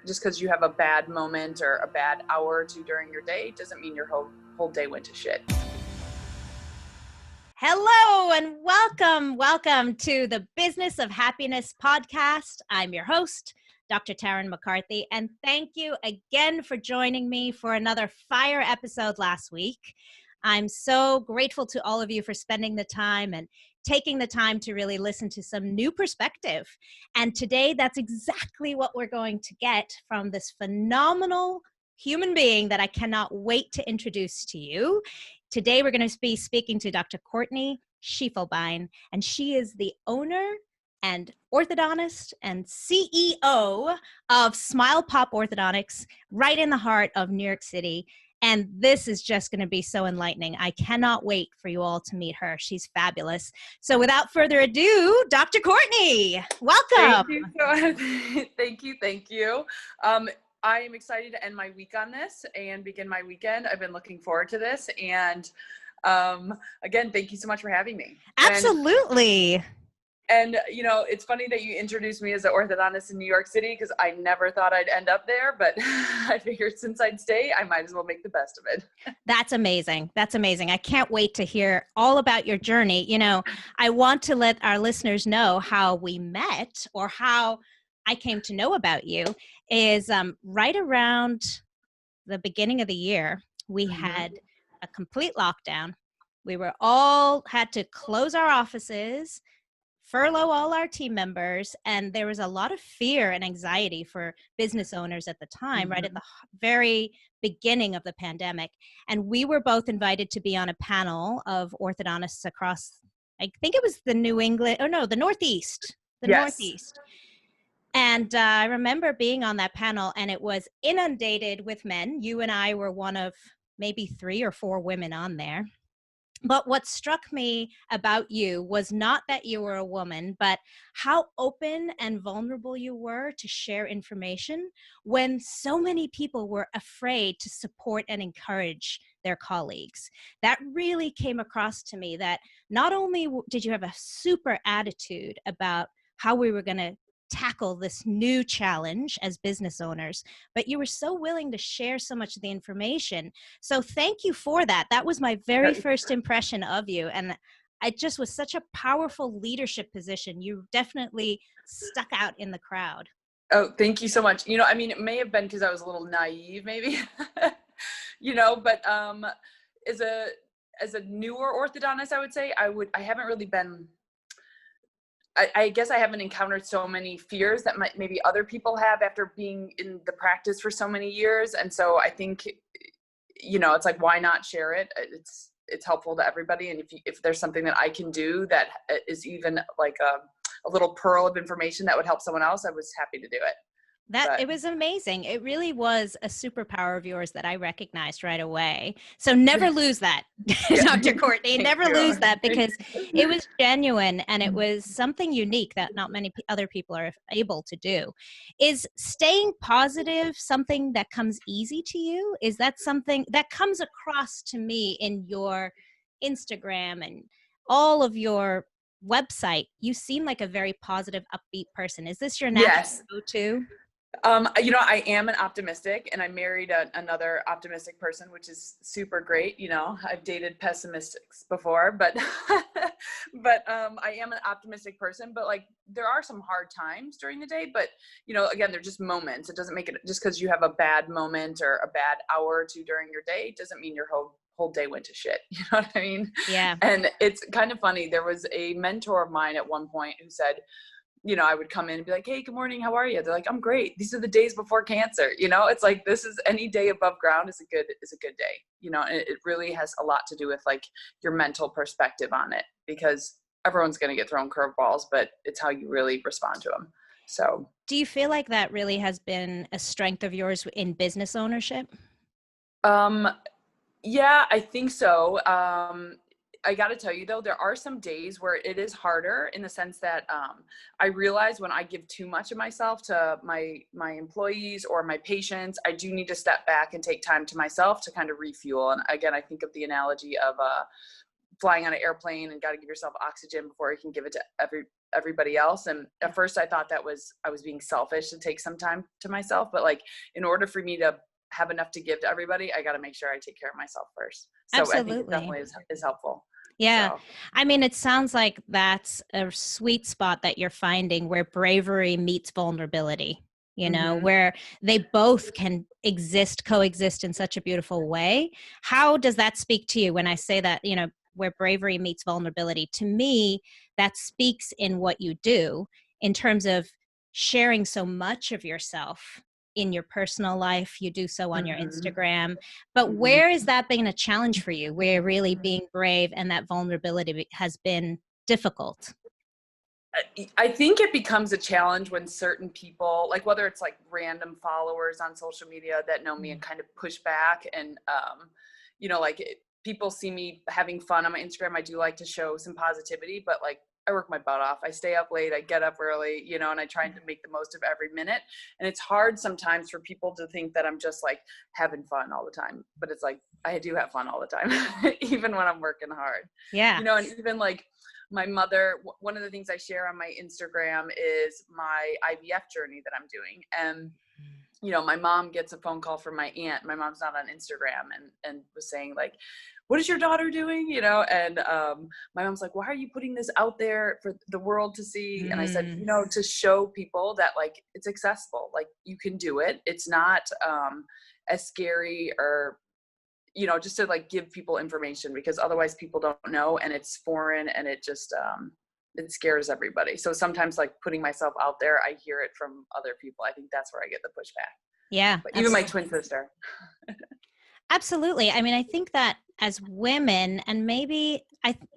just because you have a bad moment or a bad hour or two during your day doesn't mean your whole day went to shit. Hello and welcome to the Business of Happiness podcast. I'm your host, Dr. Taryn McCarthy, and thank you again for joining me for another fire episode last week. I'm so grateful to all of you for spending the time and taking the time to really listen to some new perspective. And today, that's exactly what we're going to get from this phenomenal human being that I cannot wait to introduce to you. Today, we're going to be speaking to Dr. Courtney Schiefelbein, and she is the owner and orthodontist and CEO of Smile Pop Orthodontics right in the heart of New York City. And this is just going to be so enlightening. I cannot wait for you all to meet her. She's fabulous. So without further ado, Dr. Courtney, welcome. Thank you so much. Thank you. I am excited to end my week on this and begin my weekend. I've been looking forward to this. And again, thank you so much for having me. Absolutely. And you know, it's funny that you introduced me as an orthodontist in New York City because I never thought I'd end up there, but I figured since I'd stay, I might as well make the best of it. That's amazing. That's amazing. I can't wait to hear all about your journey. You know, I want to let our listeners know how we met or how I came to know about you is right around the beginning of the year, we had a complete lockdown. We were all had to close our offices, furlough all our team members, and there was a lot of fear and anxiety for business owners at the time, right at the very beginning of the pandemic. And we were both invited to be on a panel of orthodontists across, I think it was the Northeast. Northeast. And I remember being on that panel, and it was inundated with men. You and I were one of maybe 3 or 4 women on there. But what struck me about you was not that you were a woman, but how open and vulnerable you were to share information when so many people were afraid to support and encourage their colleagues. That really came across to me that not only did you have a super attitude about how we were going to tackle this new challenge as business owners, but you were so willing to share so much of the information. So thank you for that. That was my very first impression of you. And it just was such a powerful leadership position. You definitely stuck out in the crowd. Oh, thank you so much. You know, I mean, it may have been because I was a little naive maybe, you know, but as a newer orthodontist, I would say I haven't really been, I guess I haven't encountered so many fears that maybe other people have after being in the practice for so many years. And so I think, you know, it's like, why not share it? It's helpful to everybody. And if there's something that I can do that is even like a little pearl of information that would help someone else, I was happy to do it. It was amazing. It really was a superpower of yours that I recognized right away. So never lose that, Dr. Courtney. Never lose that, because it was genuine and it was something unique that not many other people are able to do. Is staying positive something that comes easy to you? Is that something that comes across to me in your Instagram and all of your website? You seem like a very positive, upbeat person. Is this your natural go-to? You know, I am an optimistic, and I married another optimistic person, which is super great. You know, I've dated pessimists before, but I am an optimistic person. But like, there are some hard times during the day, but you know, again, they're just moments. It doesn't make it just because you have a bad moment or a bad hour or two during your day doesn't mean your whole day went to shit. You know what I mean? Yeah. And it's kind of funny. There was a mentor of mine at one point who said, you know, I would come in and be like, hey, good morning. How are you? They're like, I'm great. These are the days before cancer. You know, it's like, this is any day above ground is a good day. You know, and it really has a lot to do with like your mental perspective on it, because everyone's going to get thrown curveballs, but it's how you really respond to them. So do you feel like that really has been a strength of yours in business ownership? Yeah, I think so. I got to tell you though, there are some days where it is harder in the sense that I realize when I give too much of myself to my employees or my patients, I do need to step back and take time to myself to kind of refuel. And again, I think of the analogy of flying on an airplane and got to give yourself oxygen before you can give it to everybody else. And at first I thought I was being selfish to take some time to myself, but like, in order for me to have enough to give to everybody, I got to make sure I take care of myself first. So I think it Absolutely. definitely is helpful. Yeah. So. I mean, it sounds like that's a sweet spot that you're finding where bravery meets vulnerability, Mm-hmm. where they both can coexist in such a beautiful way. How does that speak to you when I say that, where bravery meets vulnerability? To me, that speaks in what you do in terms of sharing so much of yourself in your personal life. You do so on your Mm-hmm. Instagram. But Mm-hmm. where is that been a challenge for you, where really being brave and that vulnerability has been difficult? I think it becomes a challenge when certain people, like whether it's like random followers on social media that know me and kind of push back, and people see me having fun on my Instagram. I do like to show some positivity, but like I work my butt off. I stay up late, I get up early, and I try to make the most of every minute. And it's hard sometimes for people to think that I'm just like having fun all the time, but it's like I do have fun all the time, even when I'm working hard. Yeah. And even like my mother, one of the things I share on my Instagram is my IVF journey that I'm doing. And, my mom gets a phone call from my aunt. My mom's not on Instagram, and was saying like, what is your daughter doing? And my mom's like, why are you putting this out there for the world to see? And I said, to show people that like, it's accessible, like you can do it. It's not as scary, or just to like give people information, because otherwise people don't know, and it's foreign, and it just, it scares everybody. So sometimes like putting myself out there, I hear it from other people. I think that's where I get the pushback. Yeah. But even my twin sister. Absolutely. I mean, I think that as women, and maybe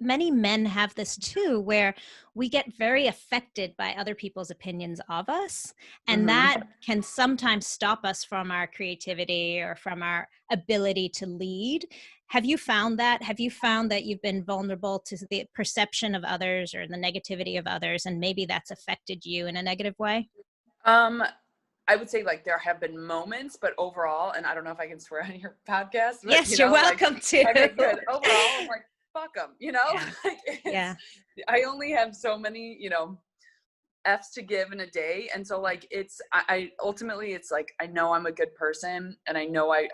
many men have this too, where we get very affected by other people's opinions of us. And that can sometimes stop us from our creativity or from our ability to lead. Have you found that? Have you found that you've been vulnerable to the perception of others or the negativity of others, and maybe that's affected you in a negative way? I would say like there have been moments, but overall, and I don't know if I can swear on your podcast, but Yes, you're welcome to. Okay, good. Overall, I'm like, fuck them, Yeah. like Yeah. I only have so many, F's to give in a day. And so like, I ultimately, it's like, I know I'm a good person, and I know I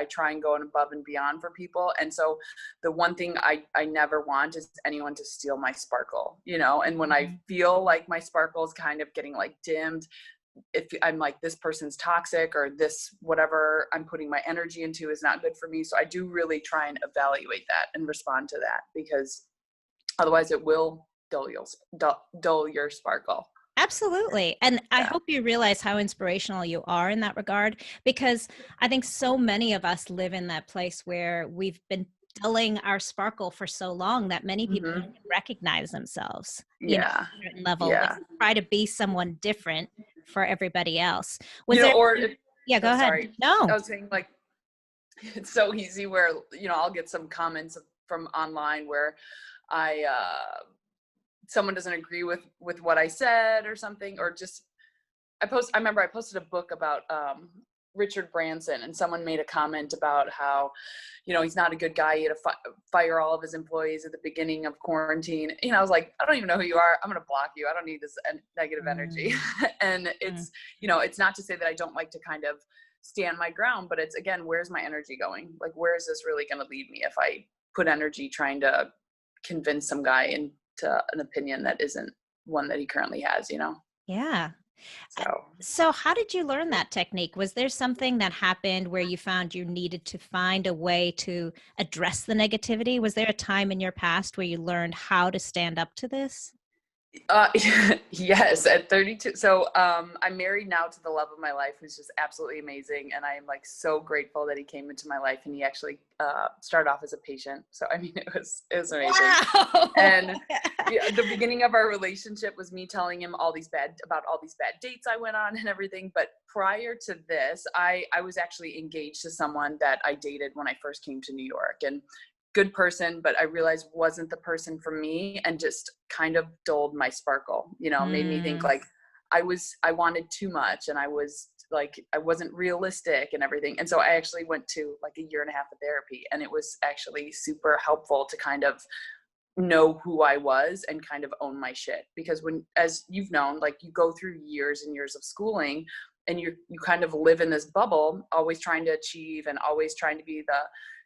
try and go above and beyond for people. And so the one thing I never want is anyone to steal my sparkle, and when I feel like my sparkle is kind of getting like dimmed, if I'm like, this person's toxic, or this, whatever I'm putting my energy into is not good for me. So I do really try and evaluate that and respond to that, because otherwise it will dull your sparkle. Absolutely. And I Yeah. hope you realize how inspirational you are in that regard, because I think so many of us live in that place where we've been dulling our sparkle for so long that many people don't even recognize themselves, Yeah. at a certain level. Yeah. They try to be someone different for everybody else. Yeah, go ahead. Sorry. No. I was saying like, it's so easy where, I'll get some comments from online where someone doesn't agree with what I said or something, or just, I remember I posted a book about Richard Branson, and someone made a comment about how, he's not a good guy. He had to fire all of his employees at the beginning of quarantine. I was like, I don't even know who you are. I'm going to block you. I don't need this negative energy. And it's, it's not to say that I don't like to kind of stand my ground, but it's, again, where's my energy going? Like, where is this really going to lead me if I put energy trying to convince some guy into an opinion that isn't one that he currently has, Yeah. So. So how did you learn that technique? Was there something that happened where you found you needed to find a way to address the negativity? Was there a time in your past where you learned how to stand up to this? Yes, at 32. So I'm married now to the love of my life, who's just absolutely amazing. And I am like so grateful that he came into my life, and he actually started off as a patient. So, I mean, it was amazing. Wow. And the beginning of our relationship was me telling him all these bad dates I went on and everything. But prior to this, I was actually engaged to someone that I dated when I first came to New York, and good person, but I realized wasn't the person for me, and just kind of dulled my sparkle, made me think like I wanted too much, and I was like, I wasn't realistic and everything. And so I actually went to like a 1.5 years of therapy, and it was actually super helpful to kind of know who I was and kind of own my shit. Because when, as you've known, like you go through years and years of schooling and you kind of live in this bubble, always trying to achieve and always trying to be the,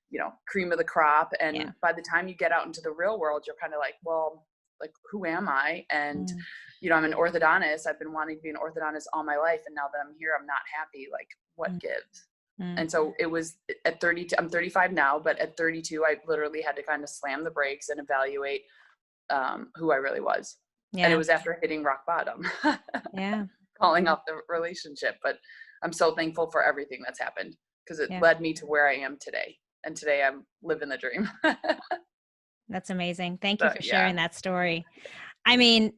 you know, cream of the crop. And by the time you get out into the real world, you're kind of like, well, like, who am I? And, you know, I'm an orthodontist. I've been wanting to be an orthodontist all my life. And now that I'm here, I'm not happy. Like, what gives? And so it was at 32, I'm 35 now, but at 32, I literally had to kind of slam the brakes and evaluate who I really was. And it was after hitting rock bottom, falling off the relationship. But I'm so thankful for everything that's happened, because it led me to where I am today. And today I'm living the dream. That's amazing. Thank you for sharing that story. I mean,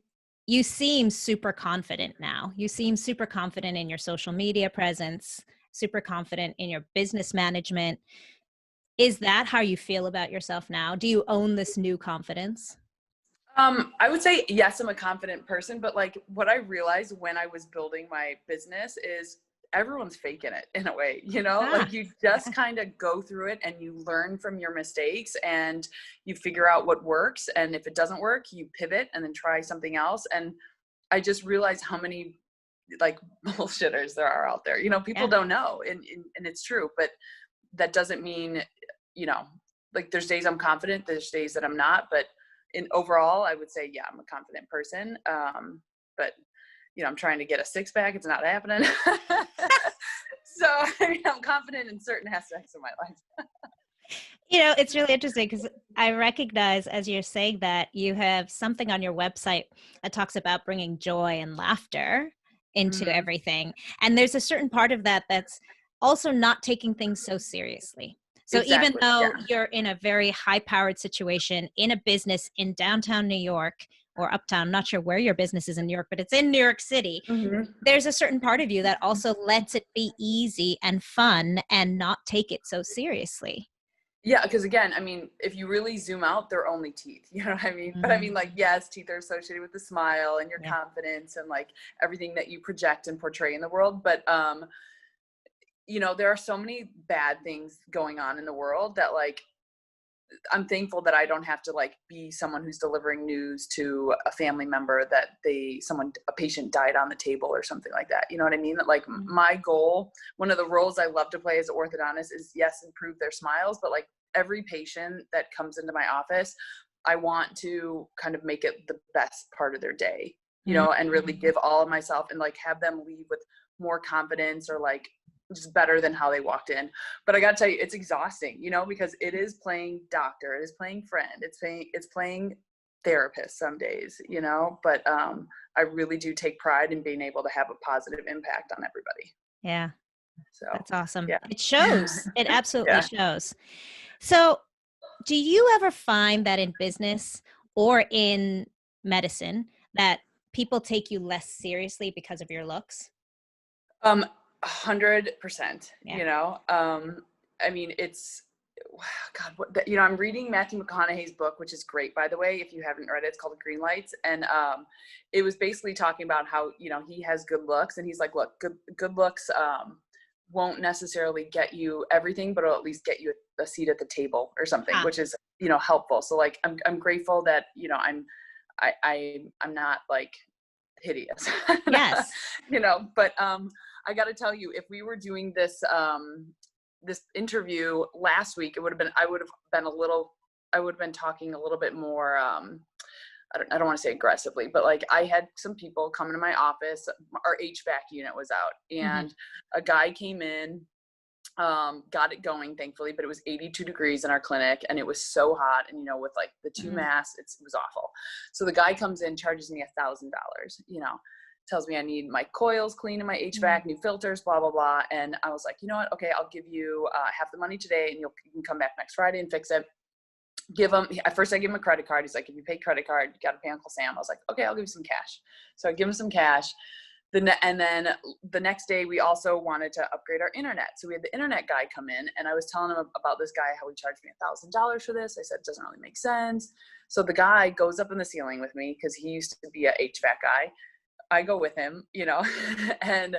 you seem super confident now. You seem super confident in your social media presence, super confident in your business management. Is that how you feel about yourself now? Do you own this new confidence? I would say, yes, I'm a confident person, but like what I realized when I was building my business is everyone's faking it in a way, you know, like you just kind of go through it and you learn from your mistakes and you figure out what works. And if it doesn't work, you pivot and then try something else. And I just realized how many like bullshitters there are out there. You know, people don't know, and it's true, but that doesn't mean, you know, like there's days I'm confident, there's days that I'm not, but in overall, I would say, yeah, I'm a confident person. But you know, I'm trying to get a six pack. It's not happening. So I mean, I'm confident in certain aspects of my life. You know, it's really interesting because I recognize as you're saying that you have something on your website that talks about bringing joy and laughter into everything. And there's a certain part of that that's also not taking things so seriously. So even though you're in a very high-powered situation in a business in downtown New York or uptown, I'm not sure where your business is in New York, but it's in New York City, there's a certain part of you that also lets it be easy and fun and not take it so seriously. Yeah, because again, I mean, if you really zoom out, they're only teeth, you know what I mean? But I mean, like, yes, teeth are associated with the smile and your confidence and like everything that you project and portray in the world. But, you know, there are so many bad things going on in the world that like, I'm thankful that I don't have to like be someone who's delivering news to a family member that a patient died on the table or something like that. You know what I mean? Like my goal, one of the roles I love to play as an orthodontist is, yes, improve their smiles, but like every patient that comes into my office, I want to kind of make it the best part of their day, you know, and really give all of myself and like have them leave with more confidence or like just better than how they walked in. But I got to tell you, it's exhausting, you know, because it is playing doctor, it is playing friend, it's playing therapist some days, you know, but I really do take pride in being able to have a positive impact on everybody. Yeah. So that's awesome. Yeah. It shows. It absolutely shows. So do you ever find that in business or in medicine that people take you less seriously because of your looks? 100%, you know, I mean, it's, God, you know, I'm reading Matthew McConaughey's book, which is great, by the way, if you haven't read it. It's called Green Lights. And it was basically talking about how, you know, he has good looks and he's like, look, good looks won't necessarily get you everything, but it'll at least get you a seat at the table or something, which is, you know, helpful. So like, I'm grateful that, you know, I'm not like hideous, yes, you know, but I got to tell you, if we were doing this this interview last week, I would have been talking a little bit more I don't want to say aggressively, but like I had some people come into my office, our HVAC unit was out and a guy came in, got it going thankfully, but it was 82 degrees in our clinic and it was so hot. And, you know, with like the two masks, it was awful. So the guy comes in, charges me $1,000, you know, tells me I need my coils cleaned in my HVAC, new filters, blah, blah, blah. And I was like, you know what? Okay, I'll give you half the money today and you can come back next Friday and fix it. At first I give him a credit card. He's like, if you pay credit card, you got to pay Uncle Sam. I was like, okay, I'll give you some cash. So I give him some cash. And then the next day we also wanted to upgrade our internet. So we had the internet guy come in and I was telling him about this guy, how he charged me $1,000 for this. I said, it doesn't really make sense. So the guy goes up in the ceiling with me because he used to be a HVAC guy. I go with him, you know, and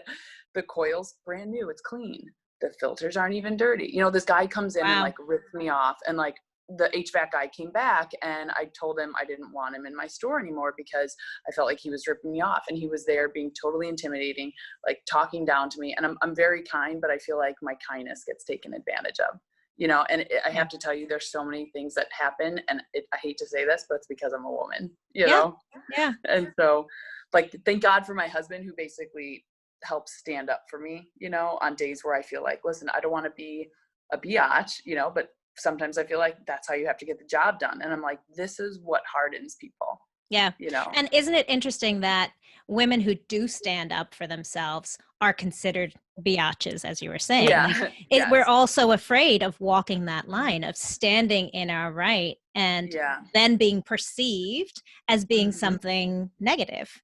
the coil's brand new. It's clean. The filters aren't even dirty. You know, this guy comes in and like rips me off and like the HVAC guy came back, and I told him I didn't want him in my store anymore because I felt like he was ripping me off, and he was there being totally intimidating, like talking down to me. And I'm very kind, but I feel like my kindness gets taken advantage of, you know. And I have to tell you, there's so many things that happen, and I hate to say this, but it's because I'm a woman, you know? Yeah. And so, like, thank God for my husband, who basically helps stand up for me, you know, on days where I feel like, listen, I don't want to be a biatch, you know, but sometimes I feel like that's how you have to get the job done. And I'm like, this is what hardens people. Yeah. You know? And isn't it interesting that women who do stand up for themselves are considered biatches, as you were saying? Yeah. Like, Yes. we're also afraid of walking that line of standing in our right and then being perceived as being something negative.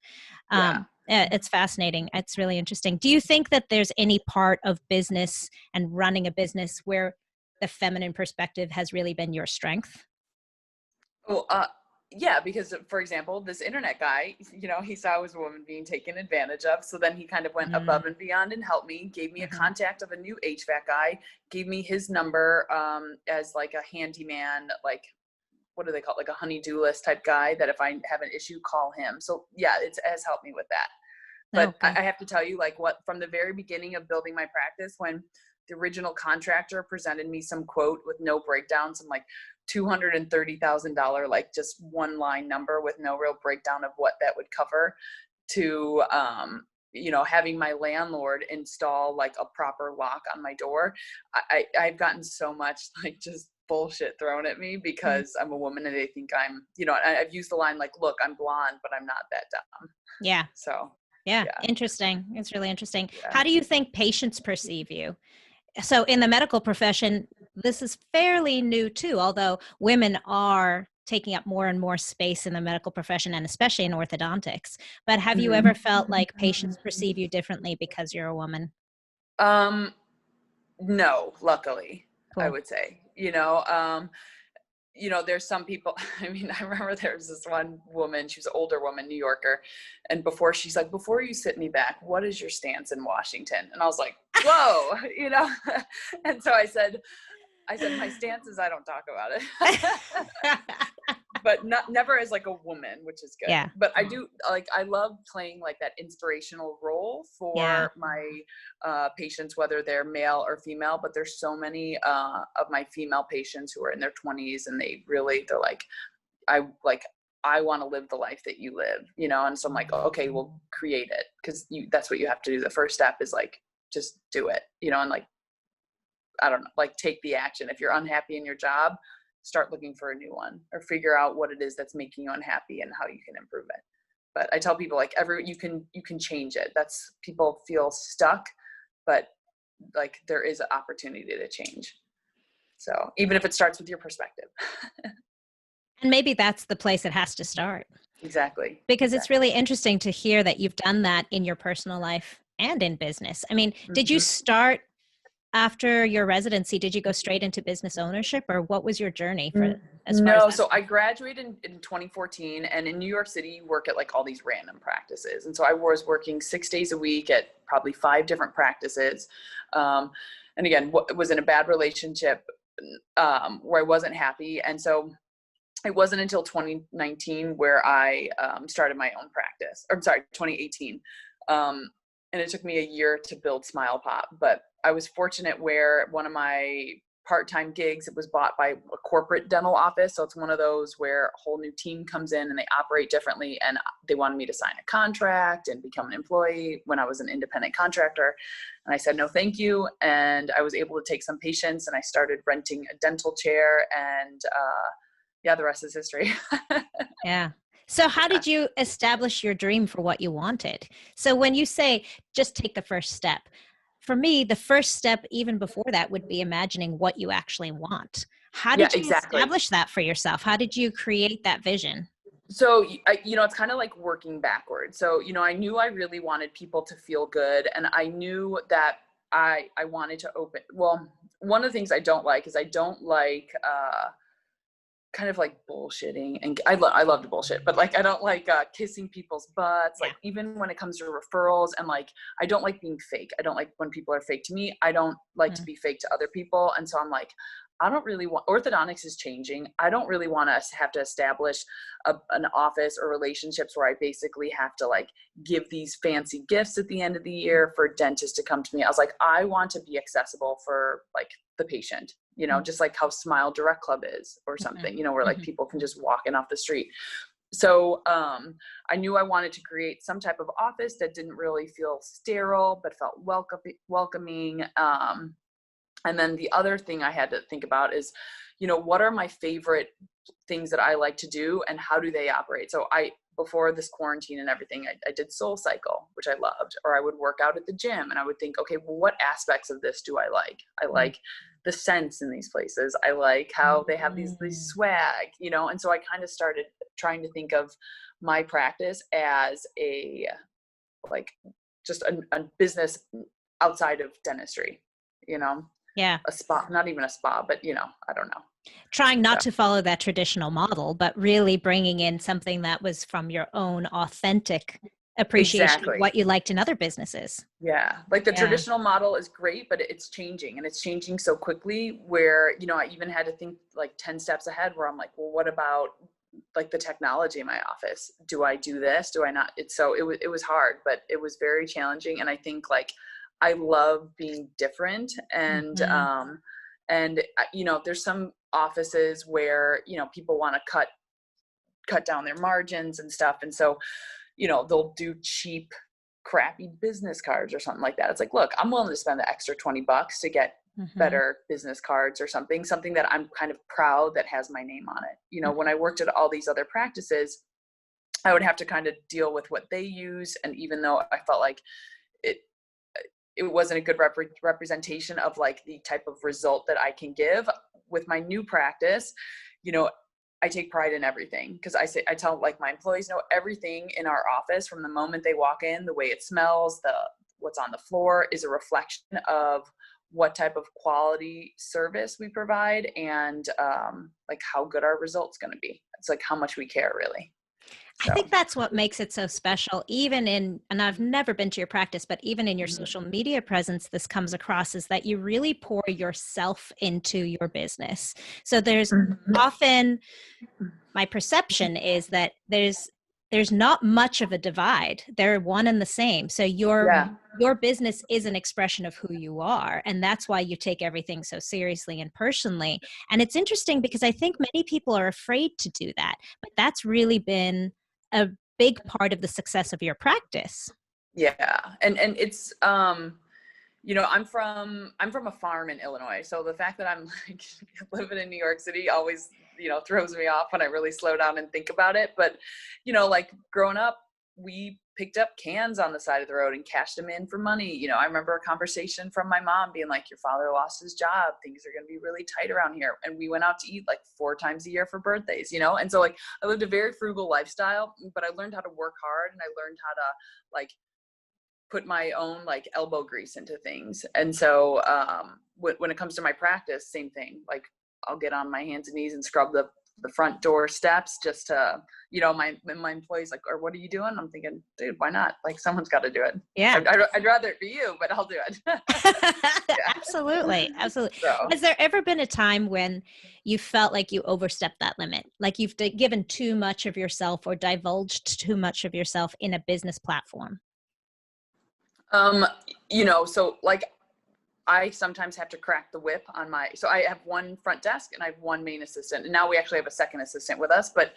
It's fascinating. It's really interesting. Do you think that there's any part of business and running a business where the feminine perspective has really been your strength? Well, yeah, because for example, this internet guy, you know, he saw I was a woman being taken advantage of. So then he kind of went above and beyond and helped me, gave me a contact of a new HVAC guy, gave me his number as like a handyman, like, what do they call it? Like a honey-do list type guy, that if I have an issue, call him. So yeah, it has helped me with that. But I have to tell you, like, what, from the very beginning of building my practice, when the original contractor presented me some quote with no breakdowns, some like $230,000, like just one line number with no real breakdown of what that would cover, to, you know, having my landlord install like a proper lock on my door. I've gotten so much like just bullshit thrown at me because I'm a woman and they think I'm, you know, I've used the line like, look, I'm blonde, but I'm not that dumb. Yeah. So. Yeah. Interesting. It's really interesting. Yeah. How do you think patients perceive you? So in the medical profession, this is fairly new too, although women are taking up more and more space in the medical profession, and especially in orthodontics. But have you ever felt like patients perceive you differently because you're a woman? No, luckily, Cool. I would say, you know, there's some people, I mean, I remember there was this one woman, she was an older woman, New Yorker. And she's like, before you sit me back, what is your stance in Washington? And I was like, whoa, you know? And so I said, my stance is I don't talk about it. But never as like a woman, which is good. Yeah. But I do, like, I love playing like that inspirational role for my patients, whether they're male or female. But there's so many of my female patients who are in their 20s, and they're like, I want to live the life that you live, you know? And so I'm like, okay, well, create it, because that's what you have to do. The first step is like, just do it, you know, and like, I don't know, like, take the action. If you're unhappy in your job, start looking for a new one, or figure out what it is that's making you unhappy and how you can improve it. But I tell people, like, you can change it. That's, people feel stuck, but like there is an opportunity to change. So even if it starts with your perspective. And maybe that's the place it has to start. Exactly. Because it's really interesting to hear that you've done that in your personal life and in business. I mean, did you start after your residency? Did you go straight into business ownership, or what was your journey for as far as that? So I graduated in 2014, and in New York City, you work at like all these random practices. And so I was working 6 days a week at probably 5 different practices. And again, was in a bad relationship where I wasn't happy. And so it wasn't until 2019 where I started my own practice, or I'm sorry, 2018. And it took me a year to build Smile Pop, but I was fortunate where one of my part-time gigs, it was bought by a corporate dental office. So it's one of those where a whole new team comes in and they operate differently. And they wanted me to sign a contract and become an employee when I was an independent contractor. And I said, no, thank you. And I was able to take some patients, and I started renting a dental chair, and the rest is history. Yeah. So how did you establish your dream for what you wanted? So when you say just take the first step, for me, the first step, even before that, would be imagining what you actually want. How did you establish that for yourself? How did you create that vision? So, it's kind of like working backwards. So, I knew I really wanted people to feel good, and I knew that I wanted to one of the things I don't like is I don't like, kind of like bullshitting, and I love to bullshit, but like I don't like kissing people's butts. Like, even when it comes to referrals, and like I don't like being fake. I don't like when people are fake to me. I don't like to be fake to other people. And so I'm like, I don't really want, orthodontics is changing. I don't really want to have to establish an office or relationships where I basically have to like give these fancy gifts at the end of the year for dentists to come to me. I was like, I want to be accessible for like the patient, you know, just like how Smile Direct Club is or something, you know, where like people can just walk in off the street. So I knew I wanted to create some type of office that didn't really feel sterile, but felt welcoming. And then the other thing I had to think about is, you know, what are my favorite things that I like to do and how do they operate? So before this quarantine and everything, I did Soul Cycle, which I loved, or I would work out at the gym and I would think, okay, well, what aspects of this do I like? I like the scents in these places. I like how they have these swag, you know? And so I kind of started trying to think of my practice as like just a business outside of dentistry, you know? Yeah. A spa, not even a spa, but you know, I don't know. Trying not to follow that traditional model, but really bringing in something that was from your own authentic appreciation of what you liked in other businesses. Yeah. Like the traditional model is great, but it's changing and it's changing so quickly where, you know, I even had to think like 10 steps ahead where I'm like, well, what about like the technology in my office? Do I do this? Do I not? It was hard, but it was very challenging. And I think like, I love being different and you know, there's some offices where, you know, people want to cut down their margins and stuff. And so, you know, they'll do cheap, crappy business cards or something like that. It's like, look, I'm willing to spend the extra $20 to get better business cards or something that I'm kind of proud that has my name on it. You know, when I worked at all these other practices, I would have to kind of deal with what they use. And even though I felt like it wasn't a good representation of like the type of result that I can give with my new practice, you know, I take pride in everything because I tell like my employees know everything in our office from the moment they walk in, the way it smells, what's on the floor is a reflection of what type of quality service we provide and like how good our result's going to be. It's like how much we care really. I think that's what makes it so special, and I've never been to your practice, but even in your social media presence, this comes across is that you really pour yourself into your business. So there's often, my perception is that there's not much of a divide. They're one and the same. So your business is an expression of who you are. And that's why you take everything so seriously and personally. And it's interesting because I think many people are afraid to do that, but that's really been a big part of the success of your practice. Yeah. And it's, you know, I'm from a farm in Illinois. So the fact that I'm like living in New York City always, you know, throws me off when I really slow down and think about it. But, you know, like growing up, we picked up cans on the side of the road and cashed them in for money. You know, I remember a conversation from my mom being like, your father lost his job. Things are going to be really tight around here. And we went out to eat like 4 times a year for birthdays, you know? And so like I lived a very frugal lifestyle, but I learned how to work hard and I learned how to like put my own like elbow grease into things. And so when it comes to my practice, same thing. Like I'll get on my hands and knees and scrub the front door steps just to, you know, my employees like, or what are you doing? I'm thinking, dude, why not? Like someone's got to do it. Yeah. I'd rather it be you, but I'll do it. Absolutely. So. Has there ever been a time when you felt like you overstepped that limit? Like you've given too much of yourself or divulged too much of yourself in a business platform? You know, so like I sometimes have to crack the whip on so I have one front desk and I have one main assistant, and now we actually have a second assistant with us, but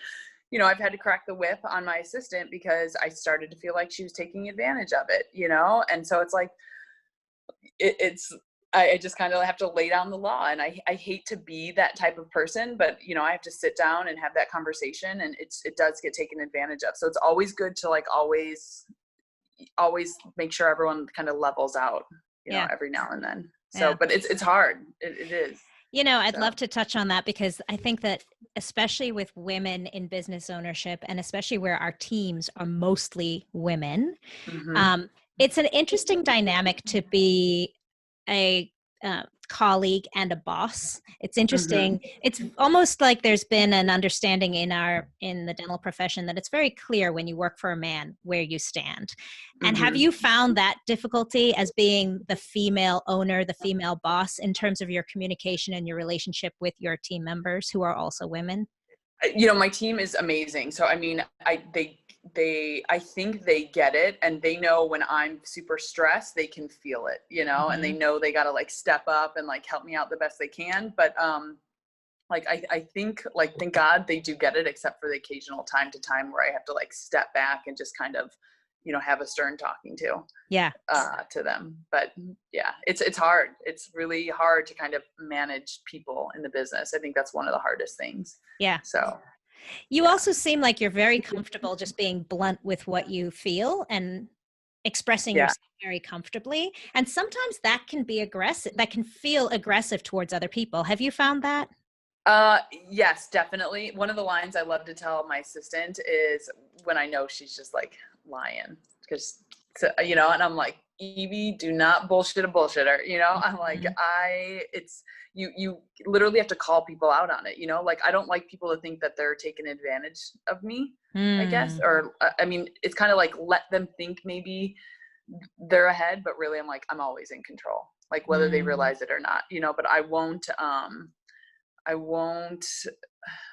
you know, I've had to crack the whip on my assistant because I started to feel like she was taking advantage of it, you know? And so it's like, I just kind of have to lay down the law, and I hate to be that type of person, but you know, I have to sit down and have that conversation, and it does get taken advantage of. So it's always good to like always make sure everyone kind of levels out, you know, every now and then. So, but it's hard. It is. You know, I'd love to touch on that because I think that especially with women in business ownership and especially where our teams are mostly women, it's an interesting dynamic to be a colleague and a boss. It's Mm-hmm. interesting. It's almost like there's been an understanding in the dental profession that it's very clear when you work for a man where you stand. And have Mm-hmm. you found that difficulty as being the female owner, the female boss, in terms of your communication and your relationship with your team members who are also women? My team is amazing. So, I mean, I think they get it, and they know when I'm super stressed, they can feel it, and they Mhm. know they got to like step up and like help me out the best they can. But, like, I think, like, thank God they do get it, except for the occasional time to time where I have to like step back and just kind of, have a stern talking Yeah. to them. But yeah, it's hard. It's really hard to kind of manage people in the business. I think that's one of the hardest things. Yeah. So, You yeah. also seem like you're very comfortable just being blunt with what you feel and expressing Yeah. yourself very comfortably. And sometimes that can be aggressive, that can feel aggressive towards other people. Have you found that? Yes, definitely. One of the lines I love to tell my assistant is when I know she's just like lying, because, and I'm like, Evie, do not bullshit a bullshitter. I'm like, Mhm. it's, you literally have to call people out on it. Like, I don't like people to think that they're taking advantage of me, I guess. Mm, Or, I mean, it's kind of like, let them think maybe they're ahead, but really I'm like, I'm always in control, like whether they mm. realize it or not, but I won't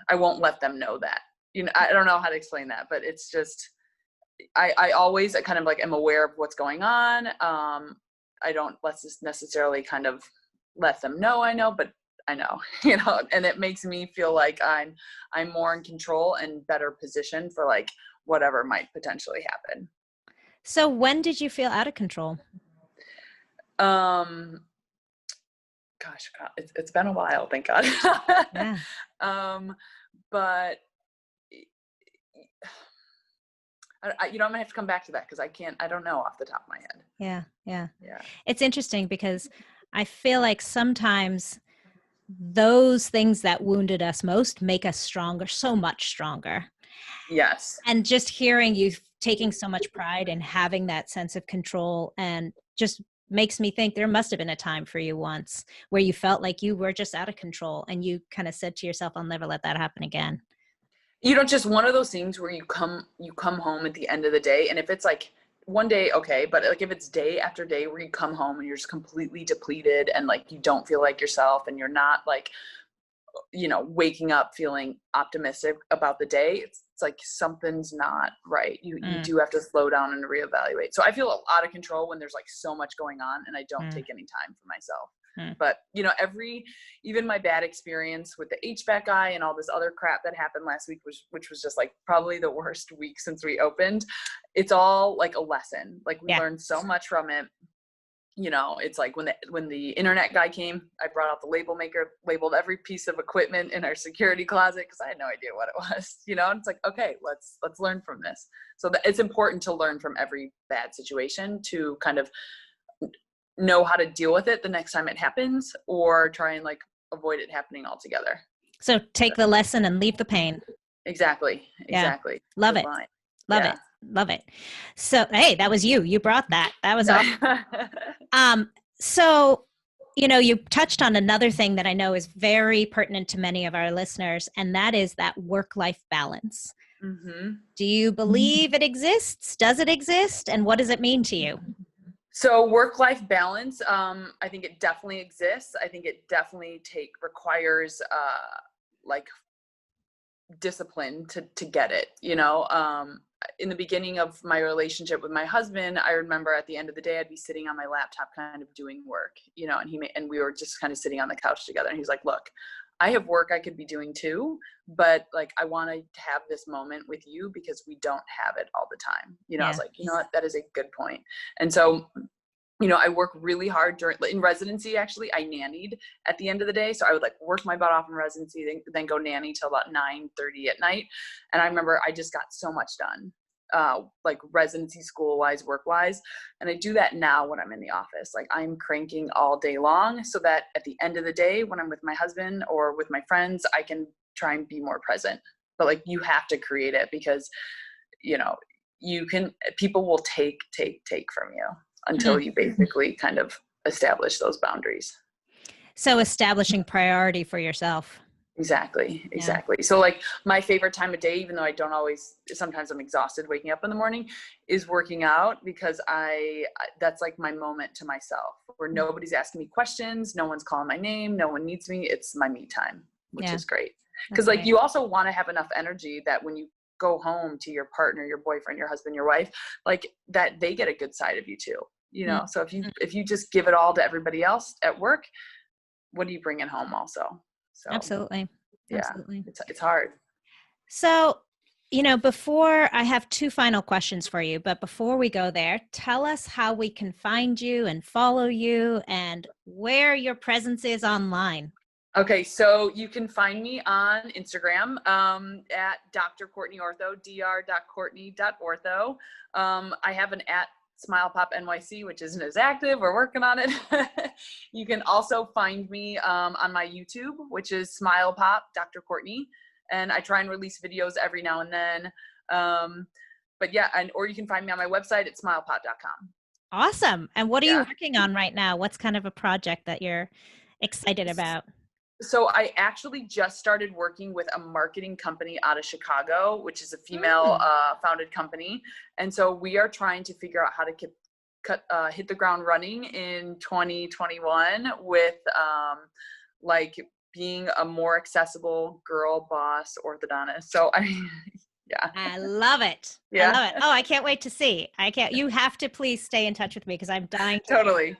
I won't let them know that. I don't know how to explain that, but it's just I always kind of like am aware of what's going on. I don't let's just necessarily kind of let them know I know, but I know, and it makes me feel like I'm more in control and better positioned for like whatever might potentially happen. So when did you feel out of control? Um Gosh, God, it's been a while, thank God. Yeah. um but I'm gonna have to come back to that because I don't know off the top of my head. Yeah. Yeah. Yeah. It's interesting because I feel like sometimes those things that wounded us most make us stronger, so much stronger. Yes. And just hearing you taking so much pride in having that sense of control and just makes me think there must have been a time for you once where you felt like you were just out of control and you kind of said to yourself, I'll never let that happen again. Just one of those things where you come home at the end of the day, and if it's like one day, okay, but like if it's day after day where you come home and you're just completely depleted and like you don't feel like yourself and you're not like waking up feeling optimistic about the day, it's like something's not right. You Mm, do have to slow down and reevaluate. So I feel out of control when there's like so much going on and I don't mm, take any time for myself. mm. But even my bad experience with the HVAC guy and all this other crap that happened last week, which was just like probably the worst week since we opened, it's all like a lesson. Like we Yeah. learned so much from it. It's like when the internet guy came, I brought out the label maker, labeled every piece of equipment in our security closet because I had no idea what it was. And it's like, okay, let's learn from this. So it's important to learn from every bad situation to kind of know how to deal with it the next time it happens, or try and like avoid it happening altogether. So take the lesson and leave the pain. Exactly. Yeah. Exactly. Love Good it. line. Love Yeah. it. Love it. So, hey, that was you. You brought that. That was awesome. Yeah. Um, so, you touched on another thing that I know is very pertinent to many of our listeners, and that is that work-life balance. hmm Do you believe it exists? Does it exist? And what does it mean to you? So work-life balance, I think it definitely exists. I think it definitely requires like discipline to get it. In the beginning of my relationship with my husband, I remember at the end of the day, I'd be sitting on my laptop kind of doing work, and we were just kind of sitting on the couch together. And he's like, look, I have work I could be doing too, but like, I want to have this moment with you because we don't have it all the time. I was Yeah. like, you know what, that is a good point. And so I work really hard in residency. Actually, I nannied at the end of the day. So I would like work my butt off in residency, then go nanny till about 9:30 at night. And I remember I just got so much done, like residency, school wise, work wise. And I do that now when I'm in the office. Like I'm cranking all day long so that at the end of the day, when I'm with my husband or with my friends, I can try and be more present. But like you have to create it because, you know, people will take from you until Mhm. you basically kind of establish those boundaries. So establishing priority for yourself. Exactly. Yeah. So like my favorite time of day, even though I don't always, sometimes I'm exhausted waking up in the morning, is working out, because that's like my moment to myself where nobody's asking me questions. No one's calling my name. No one needs me. It's my me time, which Yeah. is great. That's Cause like great. you also want to have enough energy that when you go home to your partner, your boyfriend, your husband, your wife, like that they get a good side of you too, you know? Mm. So if you just give it all to everybody else at work, what are you bringing home also? So Absolutely. yeah, Absolutely. it's hard. So, before I have two final questions for you, but before we go there, tell us how we can find you and follow you and where your presence is online. Okay, so you can find me on Instagram at Dr. Courtney Ortho, dr.courtney.ortho. I have an at Smile Pop NYC, which isn't as active. We're working on it. You can also find me on my YouTube, which is Smile Pop Dr. Courtney, and I try and release videos every now and then. But yeah, or you can find me on my website at smilepop.com. Awesome. And what are you Yeah. working on right now? What's kind of a project that you're excited about? So I actually just started working with a marketing company out of Chicago, which is a female founded company. And so we are trying to figure out how to hit the ground running in 2021 with like being a more accessible girl boss orthodontist. So yeah. I love it. I Yeah. love it. Oh, I can't wait to see. You have to please stay in touch with me because I'm dying to Totally.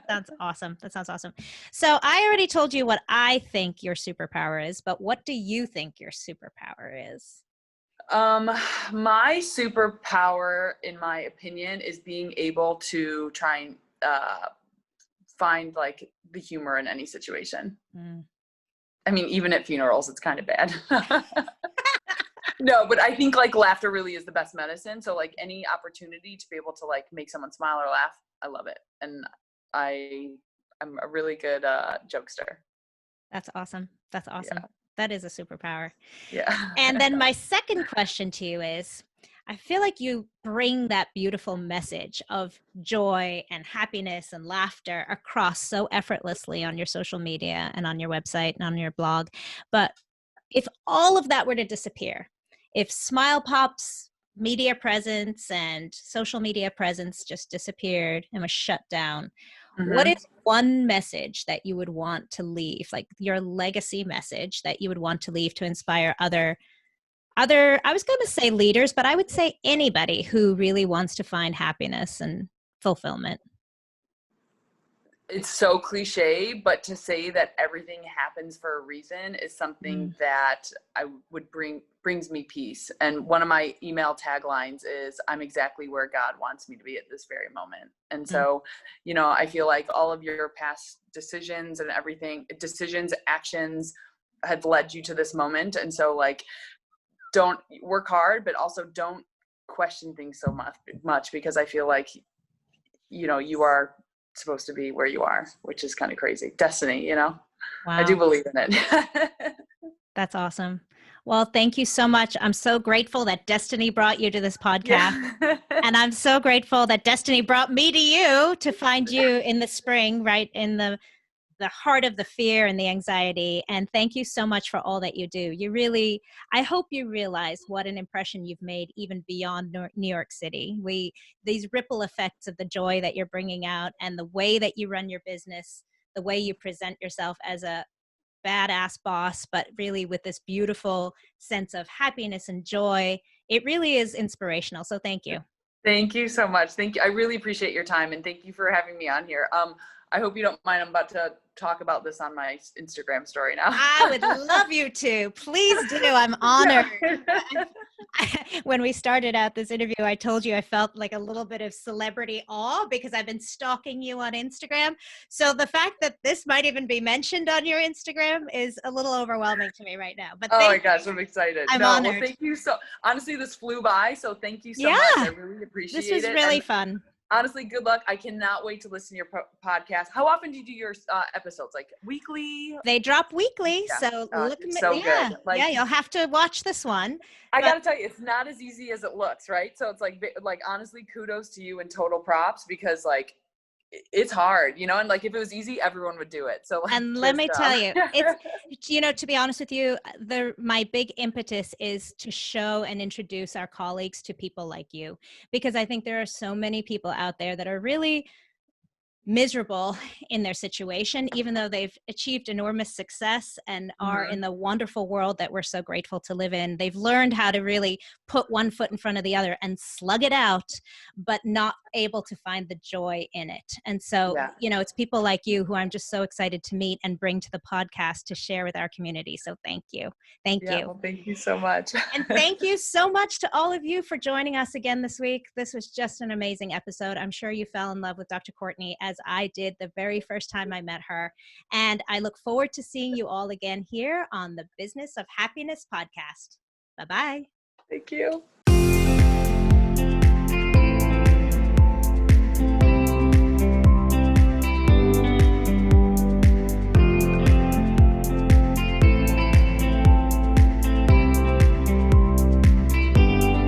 Sounds awesome. That sounds awesome. So I already told you what I think your superpower is, but what do you think your superpower is? My superpower, in my opinion, is being able to try and find like the humor in any situation. I mean, even at funerals, it's kind of bad. No, but I think like laughter really is the best medicine. So like any opportunity to be able to like make someone smile or laugh, I love it. And I'm a really good jokester. That's awesome. That's awesome. Yeah. That is a superpower. Yeah. And then my second question to you is, I feel like you bring that beautiful message of joy and happiness and laughter across so effortlessly on your social media and on your website and on your blog. But if all of that were to disappear, if Smile Pop's media presence and social media presence just disappeared and was shut down, what is one message that you would want to leave, like your legacy message that you would want to leave to inspire other, I was going to say leaders, but I would say anybody who really wants to find happiness and fulfillment? It's so cliche, but to say that everything happens for a reason is something that I would brings me peace. And one of my email taglines is, I'm exactly where God wants me to be at this very moment. And so, I feel like all of your past decisions and actions have led you to this moment. And so like, don't work hard, but also don't question things so much, because I feel like, you are supposed to be where you are, which is kind of crazy. Destiny, Wow. I do believe in it. That's awesome. Well, thank you so much. I'm so grateful that Destiny brought you to this podcast. Yeah. And I'm so grateful that Destiny brought me to you to find you in the spring, right in the heart of the fear and the anxiety. And thank you so much for all that you do. I hope you realize what an impression you've made even beyond New York City. These ripple effects of the joy that you're bringing out and the way that you run your business, the way you present yourself as a badass boss, but really with this beautiful sense of happiness and joy. It really is inspirational. So thank you. Thank you so much. Thank you. I really appreciate your time, and thank you for having me on here. I hope you don't mind. I'm about to talk about this on my Instagram story now. I would love you to. Please do. I'm honored. When we started out this interview, I told you I felt like a little bit of celebrity awe because I've been stalking you on Instagram. So the fact that this might even be mentioned on your Instagram is a little overwhelming to me right now. But oh my gosh, I'm excited. I'm honored. Well, thank you honestly, this flew by. So thank you so much. I really appreciate it. This was really fun. Honestly, good luck. I cannot wait to listen to your podcast. How often do you do your episodes? Like weekly? They drop weekly. Yeah. So good. Like, you'll have to watch this one. I got to tell you, it's not as easy as it looks, right? So it's like honestly, kudos to you and total props, because like it's hard, you know, and like if it was easy, everyone would do it. So like, And let me just tell you, it's, you know, to be honest with you, my big impetus is to show and introduce our colleagues to people like you, because I think there are so many people out there that are really miserable in their situation, even though they've achieved enormous success and are in the wonderful world that we're so grateful to live in. They've learned how to really put one foot in front of the other and slug it out, but not able to find the joy in it. And so, yeah. you know, it's people like you who I'm just so excited to meet and bring to the podcast to share with our community. So thank you. Thank Yeah, you. well, thank you so much. And thank you so much to all of you for joining us again this week. This was just an amazing episode. I'm sure you fell in love with Dr. Courtney as I did the very first time I met her. And I look forward to seeing you all again here on the Business of Happiness podcast. Bye-bye. Thank you.